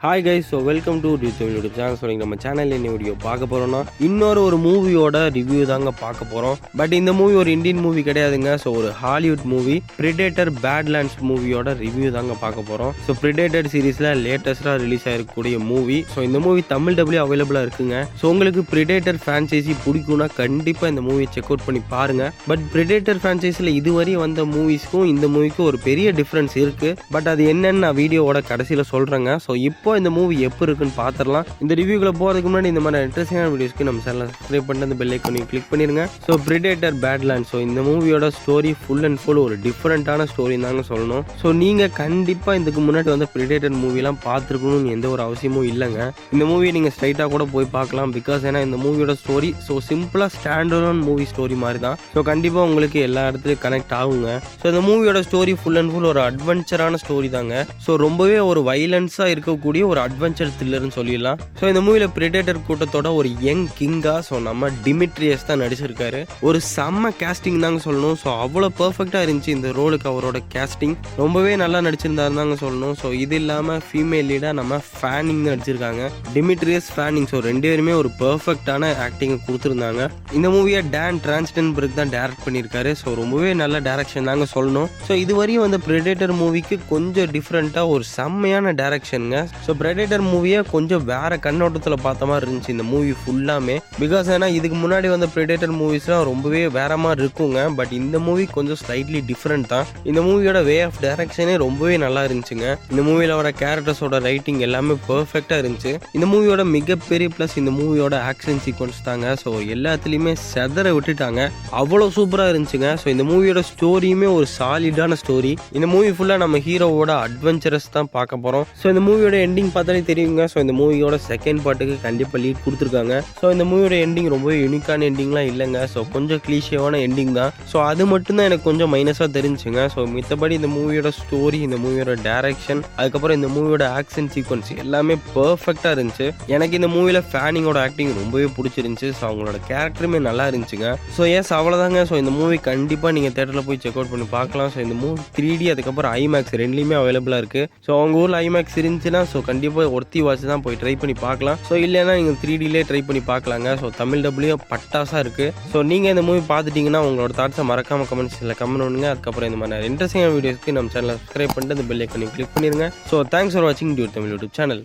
Hi guys, so welcome to Tamil YouTube channel. So நம்ம சேனலில் என்ன வீடியோ பார்க்க போகிறோம்னா இன்னொரு மூவியோட ரிவ்யூ தாங்க பார்க்க போகிறோம். பட் இந்த மூவி ஒரு இந்தியன் மூவி கிடையாதுங்க. ஸோ ஒரு ஹாலிவுட் மூவி பிரிடேட்டர் பேட்லேண்ட்ஸ் மூவியோட ரிவ்யூ தாங்க பார்க்க போகிறோம். ஸோ பிரிடேட்டர் சீரீஸில் லேட்டஸ்ட்டாக ரிலீஸ் ஆகிருக்கக்கூடிய மூவி. ஸோ இந்த மூவி தமிழ் டபுள்யூ அவைலபிளாக இருக்குங்க. ஸோ உங்களுக்கு பிரிடேட்டர் ஃப்ரான்ச்சைசி பிடிக்கும்னா கண்டிப்பாக இந்த மூவியை செக் அவுட் பண்ணி பாருங்கள். பட் பிரிடேட்டர் ஃப்ரான்ச்சைஸில் இதுவரை வந்த மூவிஸ்க்கும் இந்த மூவிக்கும் ஒரு பெரிய டிஃப்ரென்ஸ் இருக்குது. பட் அது என்னன்னு நான் வீடியோவோட கடைசியில் சொல்கிறேங்க. ஸோ இப்போ இந்த மூவி எப்போ இருக்குன்னு பார்த்துடலாம். இந்த ரிவ்யூக்குள்ள போகிறதுக்கு முன்னாடி இந்த மாதிரி இன்ட்ரெஸ்டிங்கான வீடியோஸ்க்கு நம்ம சேனலை சப்ஸ்கிரைப் பண்ணி அந்த பெல் ஐக்கானை கிளிக் பண்ணிருங்க. ஸோ பிரிடேட்டர் பேட்லேண்ட், ஸோ இந்த மூவியோட ஸ்டோரி ஃபுல் அண்ட் ஃபுல் ஒரு டிஃப்ரெண்ட்டான ஸ்டோரி தாங்க சொல்லணும். ஸோ நீங்கள் கண்டிப்பாக இதுக்கு முன்னாடி வந்து பிரிடேட்டர் மூவிலாம் பார்த்துருக்கணும்னு எந்த ஒரு அவசியமும் இல்லைங்க. இந்த மூவியை நீங்கள் ஸ்ட்ரைட்டாக கூட போய் பார்க்கலாம். பிகாஸ் ஏன்னா இந்த மூவியோட ஸ்டோரி ஸோ சிம்பிளாக ஸ்டாண்டர்டான மூவி ஸ்டோரி மாதிரி தான். ஸோ கண்டிப்பாக உங்களுக்கு எல்லா இடத்துலையும் கனெக்ட் ஆகுங்க. ஸோ இந்த மூவியோட ஸ்டோரி ஃபுல் அண்ட் ஃபுல் ஒரு அட்வென்ச்சரான ஸ்டோரி தாங்க. ஸோ ரொம்பவே ஒரு வைலன்ஸாக இருக்கக்கூடிய ஒரு அட்வென்ச்சர் த்ரில்லர்னு சொல்லிடலாம். ஸோ இந்த மூவில பிரிடேட்டர் கூட்டத்தோட ஒரு யங் கிங்கா ஸோ நம்ம டிமிட்ரியஸ் தான் நடிச்சிருக்காரு. ஒரு செம்ம கேஸ்டிங் தாங்க சொல்லணும். ஸோ அவ்வளோ பெர்ஃபெக்டாக இருந்துச்சு இந்த ரோலுக்கு. அவரோட கேஸ்டிங் ரொம்பவே நல்லா நடிச்சிருந்தாரு தாங்க சொல்லணும். ஸோ இது இல்லாமல் ஃபீமேல் லீடாக நம்ம ஃபேனிங் நடிச்சிருக்காங்க, டிமிட்ரியஸ் ஃபேனிங். ஸோ ரெண்டு பேருமே ஒரு பெர்ஃபெக்டான ஆக்டிங்கை கொடுத்துருந்தாங்க. இந்த மூவியை டான் டிரான்ஸ்டன்பர்க் தான் டைரக்ட் பண்ணியிருக்காரு. ஸோ ரொம்பவே நல்ல டைரக்ஷன் தாங்க சொல்லணும். ஸோ இதுவரையும் வந்து பிரிடேட்டர் மூவிக்கு கொஞ்சம் டிஃப்ரெண்ட்டாக ஒரு செம்மையான டைரக்ஷனுங்க. ஸோ பிரிடேட்டர் மூவியை கொஞ்சம் வேற கண்ணோட்டத்தில் பார்த்த மாதிரி இருந்துச்சு இந்த மூவி ஃபுல்லாமே. பிகாஸ் ஏன்னா இதுக்கு முன்னாடி வந்து பிரிடேட்டர் மூவிஸ்லாம் ரொம்பவே வேற மாதிரி இருக்குங்க. பட் இந்த மூவி கொஞ்சம் ஸ்லைட்லி டிஃப்ரெண்ட் தான். இந்த மூவியோட வே ஆஃப் டைரக்ஷனே ரொம்பவே நல்லா இருந்துச்சுங்க. இந்த மூவியில் வர கேரக்டர்ஸோட ரைட்டிங் எல்லாமே பெர்ஃபெக்டாக இருந்துச்சு. இந்த மூவியோட மிகப்பெரிய ப்ளஸ் இந்த மூவியோட ஆக்ஷன் சீக்வன்ஸ் தாங்க. ஸோ எல்லாத்துலேயுமே செதற விட்டுட்டாங்க, அவ்வளோ சூப்பராக இருந்துச்சுங்க. ஸோ இந்த மூவியோட ஸ்டோரியுமே ஒரு சாலிடான ஸ்டோரி. இந்த மூவி ஃபுல்லாக நம்ம ஹீரோவோட அட்வென்ச்சரஸ் தான் பார்க்க போகிறோம். ஸோ இந்த மூவியோட எண்டிங் பார்த்தாலே தெரியுங்க. ஸோ இந்த மூவியோட செகண்ட் பார்ட்டுக்கு கண்டிப்பாக லீட் கொடுத்துருக்காங்க. ஸோ இந்த மூவியோட எண்டிங் ரொம்பவே யூனிக்கான எண்டிங்லாம் இல்லைங்க. ஸோ கொஞ்சம் கிளீஷியவான எண்டிங் தான். ஸோ அது மட்டும்தான் எனக்கு கொஞ்சம் மைனஸாக தெரிஞ்சுங்க. ஸோ மித்தபடி இந்த மூவியோட ஸ்டோரி, இந்த மூவியோட டைரக்ஷன், அதுக்கப்புறம் இந்த மூவியோட ஆக்ஷன் சீக்வன்ஸ் எல்லாமே பர்ஃபெக்டாக இருந்துச்சு. எனக்கு இந்த மூவியில் ஃபேனிங்கோட ஆக்டிங் ரொம்பவே பிடிச்சிருந்துச்சு. ஸோ அவங்களோட கேரக்டருமே நல்லா இருந்துச்சுங்க. ஸோ எஸ் அவ்வளோதாங்க. ஸோ இந்த மூவி கண்டிப்பாக நீங்கள் தேட்டரில் போய் செக் அவுட் பண்ணி பார்க்கலாம். ஸோ இந்த மூவி 3D அதுக்கப்புறம் ஐமேக்ஸ் ரெண்டுலேயுமே அவைலபிளாக இருக்குது. ஸோ அவங்க ஊரில் ஐமேக்ஸ் இருந்துச்சுன்னா ஸோ கண்டிப்பாக ஒருத்தி வாட்ச் தான் போய் ட்ரை பண்ணி பார்க்கலாம். ஸோ இல்லைன்னா நீங்கள் 3Dலே ட்ரை பண்ணி பார்க்கலாங்க. ஸோ தமிழ் டபுள்யூ பட்டாசாக இருக்குது. ஸோ நீங்கள் இந்த மூவி பார்த்துட்டிங்கன்னா உங்களோட தாட்ஸை மறக்காமல் கமெண்ட்ஸில் கமெண்ட் பண்ணுங்க. அதுக்கப்புறம் இந்த மாதிரி இன்ட்ரெஸ்டிங்கான வீடியோஸ்க்கு நம்ம சேனலை சப்ஸ்கிரைப் பண்ணிட்டு அந்த பெல் ஐக்கானை கிளிக் பண்ணிடுங்க. ஸோ தேங்க்ஸ் ஃபார் வாட்சிங் தமிழ் யூடியூப் சேனல்.